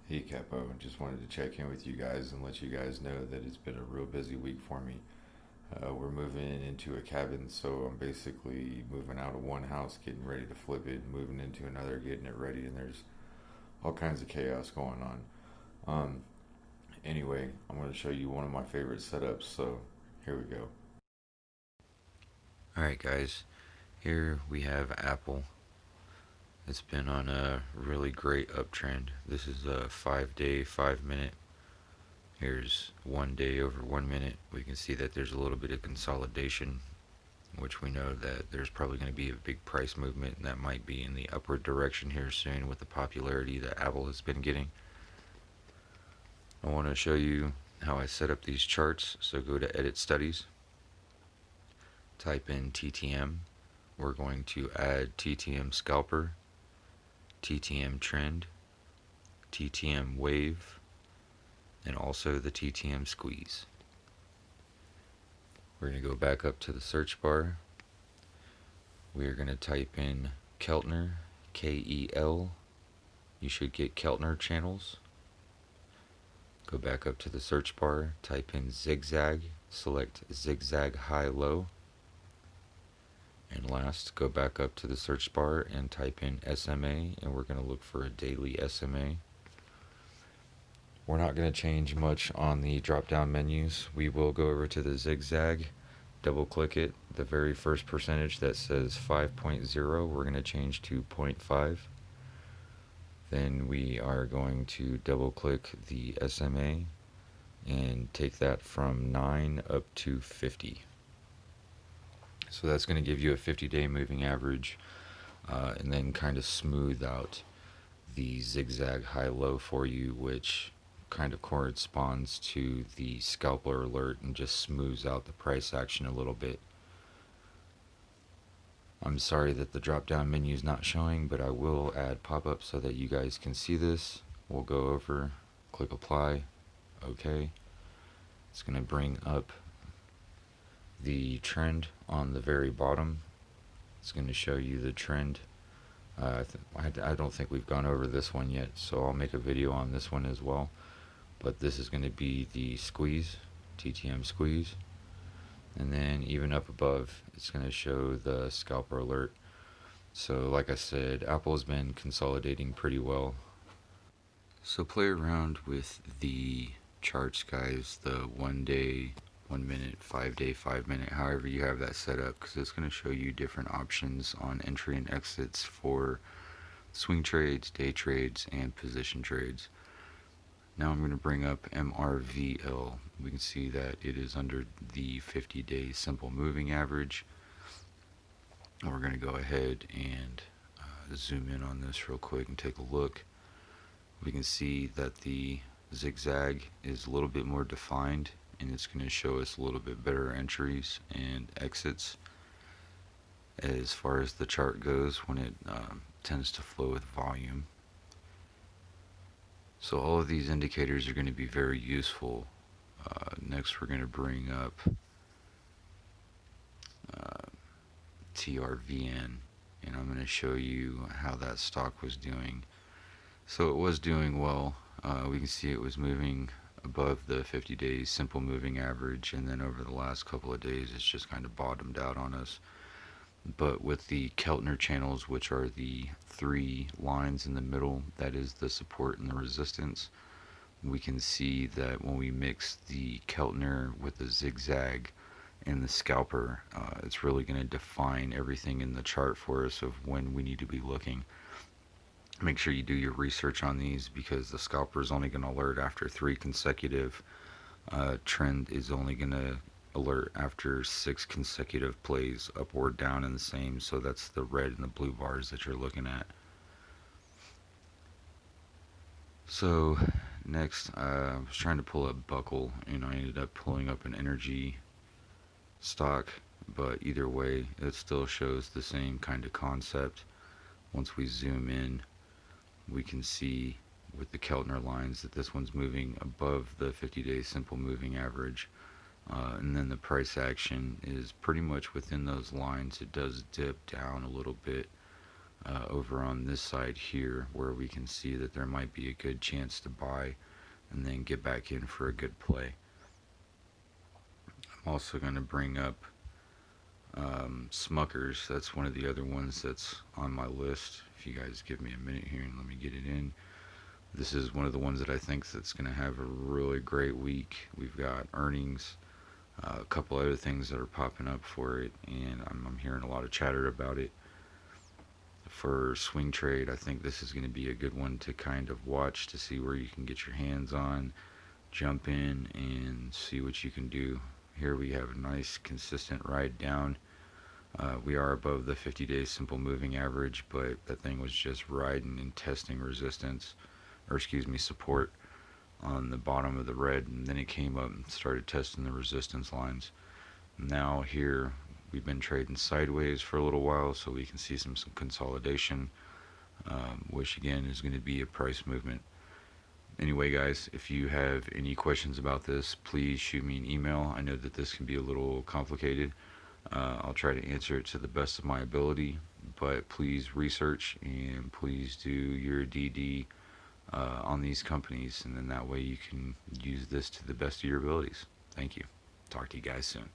Hey Capo, just wanted to check in with you guys and let you guys know that it's been a real busy week for me. We're moving into a cabin, so I'm basically moving out of one house, getting ready to flip it, moving into another, getting it ready, and there's all kinds of chaos going on. Anyway, I'm going to show you one of my favorite setups, so here we go. Alright, guys, here we have Apple. It's been on a really great uptrend. This is a 5 day, 5 minute. Here's 1 day over 1 minute. We can see that there's a little bit of consolidation, which we know that there's probably going to be a big price movement, and that might be in the upward direction here soon with the popularity that Apple has been getting. I want to show you how I set up these charts. So go to Edit Studies, type in TTM. We're going to add TTM Scalper, TTM Trend, TTM Wave, and also the TTM Squeeze. We're going to go back up to the search bar. We are going to type in Keltner, K-E-L. You should get Keltner channels. Go back up to the search bar, type in Zigzag, select Zigzag High-Low. And last, go back up to the search bar and type in SMA, and we're going to look for a daily SMA. We're not going to change much on the drop-down menus. We will go over to the zigzag, double click it, the very first percentage that says 5.0, we're going to change to 0.5. Then we are going to double click the SMA and take that from 9 up to 50. So that's going to give you a 50-day moving average, and then kind of smooth out the zigzag high-low for you, which kind of corresponds to the scalper alert and just smooths out the price action a little bit. I'm sorry that the drop down menu is not showing, but I will add pop-ups so that you guys can see this. We'll go over, click apply, okay. It's going to bring up the trend on the very bottom. It's going to show you the trend. I don't think we've gone over this one yet, so I'll make a video on this one as well. But this is going to be the squeeze, TTM squeeze. And then even up above, it's going to show the scalper alert. So like I said, Apple has been consolidating pretty well. So play around with the charts, guys, the 1 day, 1 minute, 5 day, 5 minute, however you have that set up, because it's going to show you different options on entry and exits for swing trades, day trades, and position trades. Now I'm going to bring up MRVL. We can see that it is under the 50-day simple moving average. We're going to go ahead and zoom in on this real quick and take a look. We can see that the zigzag is a little bit more defined, and it's going to show us a little bit better entries and exits as far as the chart goes when it tends to flow with volume. So all of these indicators are going to be very useful. Next we're going to bring up TRVN, and I'm going to show you how that stock was doing. So it was doing well. We can see it was moving above the 50 days simple moving average, and then over the last couple of days it's just kind of bottomed out on us. But with the Keltner channels, which are the three lines in the middle, that is the support and the resistance, we can see that when we mix the Keltner with the zigzag and the scalper, it's really going to define everything in the chart for us of when we need to be looking. Make sure you do your research on these, because the scalper is only going to alert after 3 consecutive. Trend is only going to alert after 6 consecutive plays up or down in the same. So that's the red and the blue bars that you're looking at. So next, I was trying to pull up buckle, and I ended up pulling up an energy stock, but either way it still shows the same kind of concept. Once we zoom in, we can see with the Keltner lines that this one's moving above the 50-day simple moving average, and then the price action is pretty much within those lines. It does dip down a little bit, over on this side here, where we can see that there might be a good chance to buy and then get back in for a good play. I'm also going to bring up Smuckers. That's one of the other ones that's on my list. If you guys give me a minute here and let me get it in. This is one of the ones that I think that's going to have a really great week. We've got earnings, a couple other things that are popping up for it, and I'm hearing a lot of chatter about it. For swing trade, I think this is going to be a good one to kind of watch to see where you can get your hands on, jump in, and see what you can do. Here we have a nice consistent ride down. We are above the 50-day simple moving average, but that thing was just riding and testing resistance, or excuse me, support on the bottom of the red, and then it came up and started testing the resistance lines. Now here we've been trading sideways for a little while, so we can see some consolidation, which again is going to be a price movement. Anyway, guys, if you have any questions about this, please shoot me an email. I know that this can be a little complicated. I'll try to answer it to the best of my ability, but please research and please do your DD on these companies, and then that way you can use this to the best of your abilities. Thank you. Talk to you guys soon.